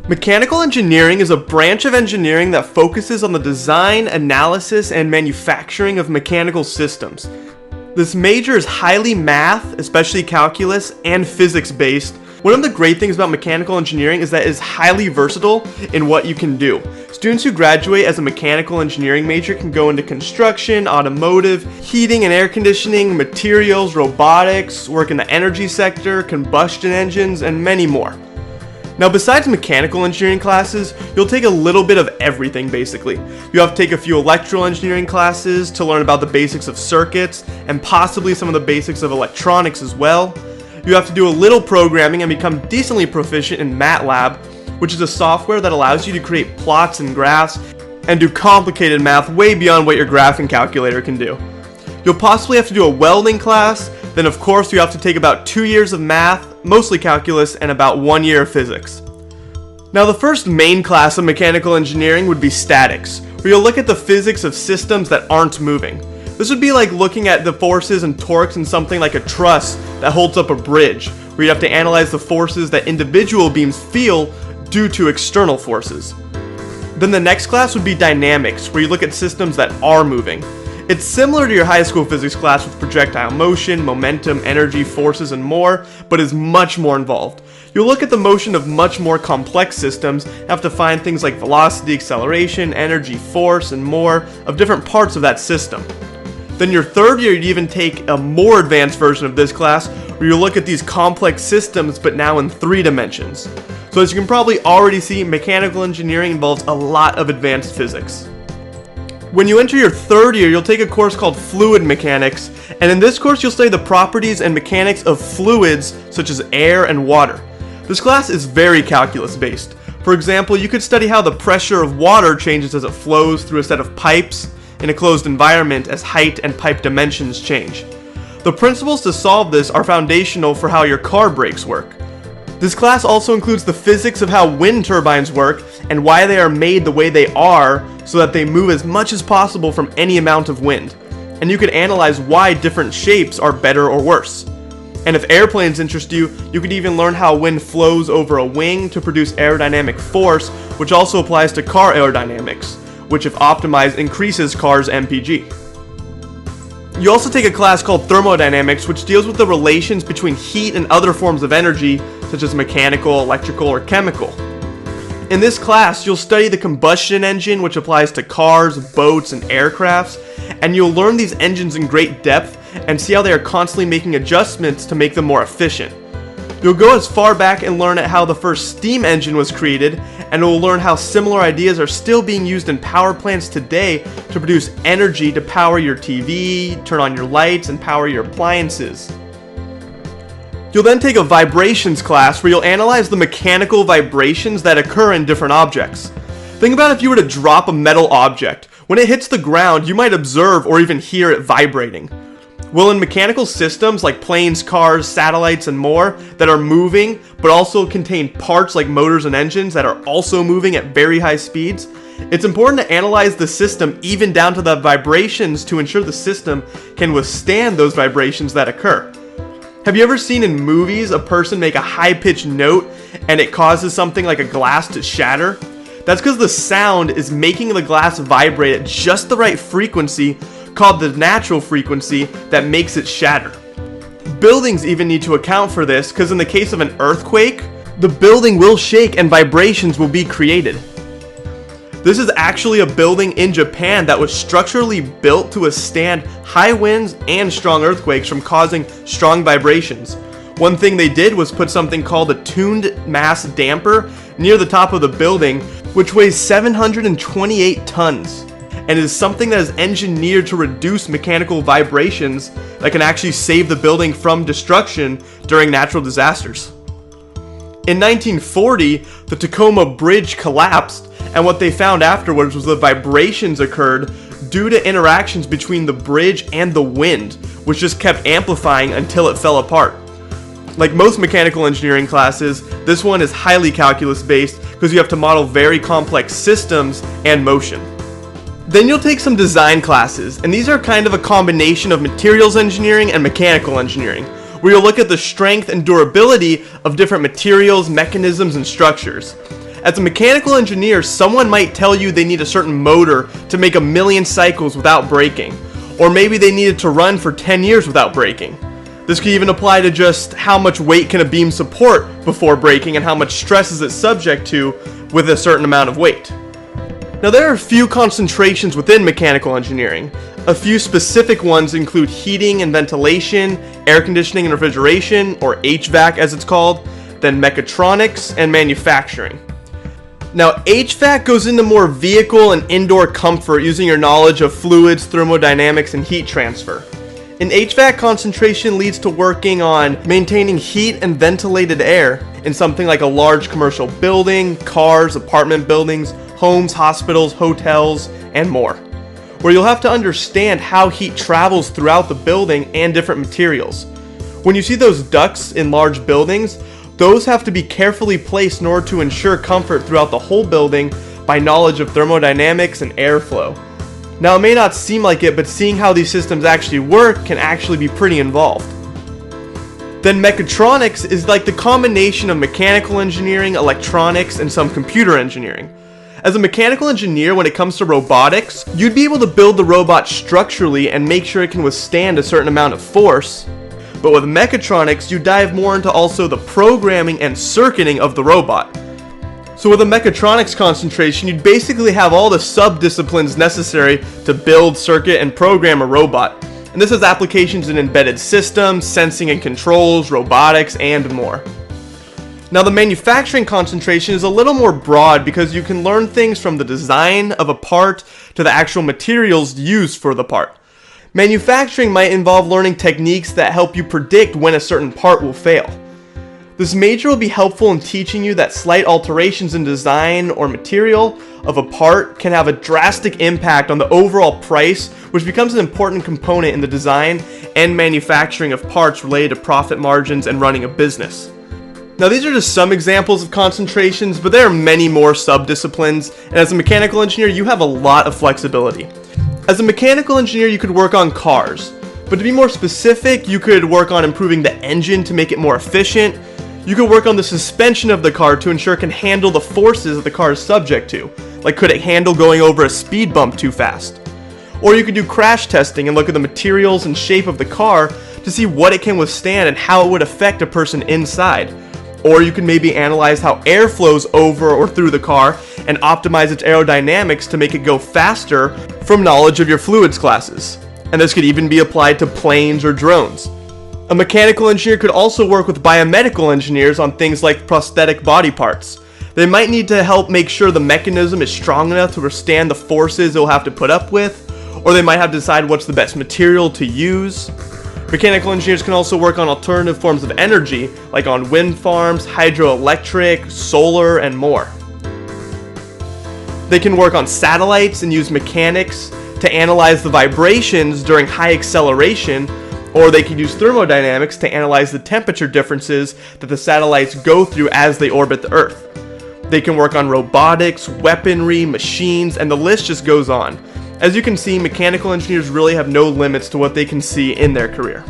Mechanical engineering is a branch of engineering that focuses on the design, analysis, and manufacturing of mechanical systems. This major is highly math, especially calculus, and physics based. One of the great things about mechanical engineering is that it is highly versatile in what you can do. Students who graduate as a mechanical engineering major can go into construction, automotive, heating and air conditioning, materials, robotics, work in the energy sector, combustion engines, and many more. Now, besides mechanical engineering classes, you'll take a little bit of everything basically. You have to take a few electrical engineering classes to learn about the basics of circuits and possibly some of the basics of electronics as well. You have to do a little programming and become decently proficient in MATLAB, which is a software that allows you to create plots and graphs and do complicated math way beyond what your graphing calculator can do. You'll possibly have to do a welding class, then of course you have to take about 2 years of math, mostly calculus, and about 1 year of physics. Now, the first main class of mechanical engineering would be statics, where you'll look at the physics of systems that aren't moving. This would be like looking at the forces and torques in something like a truss that holds up a bridge, where you have to analyze the forces that individual beams feel due to external forces. Then the next class would be dynamics, where you look at systems that are moving. It's similar to your high school physics class with projectile motion, momentum, energy, forces, and more, but is much more involved. You'll look at the motion of much more complex systems, have to find things like velocity, acceleration, energy, force, and more of different parts of that system. Then your third year, you'd even take a more advanced version of this class, where you look at these complex systems, but now in 3 dimensions. So as you can probably already see, mechanical engineering involves a lot of advanced physics. When you enter your third year, you'll take a course called Fluid Mechanics, and in this course you'll study the properties and mechanics of fluids such as air and water. This class is very calculus based. For example, you could study how the pressure of water changes as it flows through a set of pipes in a closed environment as height and pipe dimensions change. The principles to solve this are foundational for how your car brakes work. This class also includes the physics of how wind turbines work and why they are made the way they are so that they move as much as possible from any amount of wind. And you could analyze why different shapes are better or worse. And if airplanes interest you, you could even learn how wind flows over a wing to produce aerodynamic force, which also applies to car aerodynamics, which if optimized increases cars' MPG. You also take a class called Thermodynamics, which deals with the relations between heat and other forms of energy, such as mechanical, electrical, or chemical. In this class, you'll study the combustion engine, which applies to cars, boats, and aircrafts, and you'll learn these engines in great depth and see how they are constantly making adjustments to make them more efficient. You'll go as far back and learn at how the first steam engine was created, and you'll learn how similar ideas are still being used in power plants today to produce energy to power your TV, turn on your lights, and power your appliances. You'll then take a vibrations class where you'll analyze the mechanical vibrations that occur in different objects. Think about if you were to drop a metal object. When it hits the ground, you might observe or even hear it vibrating. Well, in mechanical systems like planes, cars, satellites, and more that are moving, but also contain parts like motors and engines that are also moving at very high speeds, it's important to analyze the system even down to the vibrations to ensure the system can withstand those vibrations that occur. Have you ever seen in movies a person make a high-pitched note and it causes something like a glass to shatter? That's because the sound is making the glass vibrate at just the right frequency, called the natural frequency, that makes it shatter. Buildings even need to account for this, because in the case of an earthquake, the building will shake and vibrations will be created. This is actually a building in Japan that was structurally built to withstand high winds and strong earthquakes from causing strong vibrations. One thing they did was put something called a tuned mass damper near the top of the building, which weighs 728 tons. And is something that is engineered to reduce mechanical vibrations that can actually save the building from destruction during natural disasters. In 1940, the Tacoma Bridge collapsed, and what they found afterwards was the vibrations occurred due to interactions between the bridge and the wind, which just kept amplifying until it fell apart. Like most mechanical engineering classes, this one is highly calculus based because you have to model very complex systems and motion. Then you'll take some design classes, and these are kind of a combination of materials engineering and mechanical engineering, where you'll look at the strength and durability of different materials, mechanisms, and structures. As a mechanical engineer, someone might tell you they need a certain motor to make 1,000,000 cycles without braking, or maybe they need it to run for 10 years without braking. This could even apply to just how much weight can a beam support before braking and how much stress is it subject to with a certain amount of weight. Now there are a few concentrations within mechanical engineering. A few specific ones include heating and ventilation, air conditioning and refrigeration, or HVAC as it's called, then mechatronics and manufacturing. Now HVAC goes into more vehicle and indoor comfort using your knowledge of fluids, thermodynamics, and heat transfer. An HVAC concentration leads to working on maintaining heat and ventilated air in something like a large commercial building, cars, apartment buildings, homes, hospitals, hotels, and more, where you'll have to understand how heat travels throughout the building and different materials. When you see those ducts in large buildings, those have to be carefully placed in order to ensure comfort throughout the whole building by knowledge of thermodynamics and airflow. Now it may not seem like it, but seeing how these systems actually work can actually be pretty involved. Then mechatronics is like the combination of mechanical engineering, electronics, and some computer engineering. As a mechanical engineer, when it comes to robotics, you'd be able to build the robot structurally and make sure it can withstand a certain amount of force. But with mechatronics, you dive more into also the programming and circuiting of the robot. So with a mechatronics concentration, you'd basically have all the sub-disciplines necessary to build, circuit, and program a robot. And this has applications in embedded systems, sensing and controls, robotics, and more. Now the manufacturing concentration is a little more broad because you can learn things from the design of a part to the actual materials used for the part. Manufacturing might involve learning techniques that help you predict when a certain part will fail. This major will be helpful in teaching you that slight alterations in design or material of a part can have a drastic impact on the overall price, which becomes an important component in the design and manufacturing of parts related to profit margins and running a business. Now these are just some examples of concentrations, but there are many more sub-disciplines, and as a mechanical engineer you have a lot of flexibility. As a mechanical engineer you could work on cars, but to be more specific, you could work on improving the engine to make it more efficient. You could work on the suspension of the car to ensure it can handle the forces that the car is subject to, like could it handle going over a speed bump too fast? Or you could do crash testing and look at the materials and shape of the car to see what it can withstand and how it would affect a person inside. Or you can maybe analyze how air flows over or through the car and optimize its aerodynamics to make it go faster from knowledge of your fluids classes. And this could even be applied to planes or drones. A mechanical engineer could also work with biomedical engineers on things like prosthetic body parts. They might need to help make sure the mechanism is strong enough to withstand the forces it will have to put up with, or they might have to decide what's the best material to use. Mechanical engineers can also work on alternative forms of energy, like on wind farms, hydroelectric, solar, and more. They can work on satellites and use mechanics to analyze the vibrations during high acceleration, or they can use thermodynamics to analyze the temperature differences that the satellites go through as they orbit the Earth. They can work on robotics, weaponry, machines, and the list just goes on. As you can see, mechanical engineers really have no limits to what they can see in their career.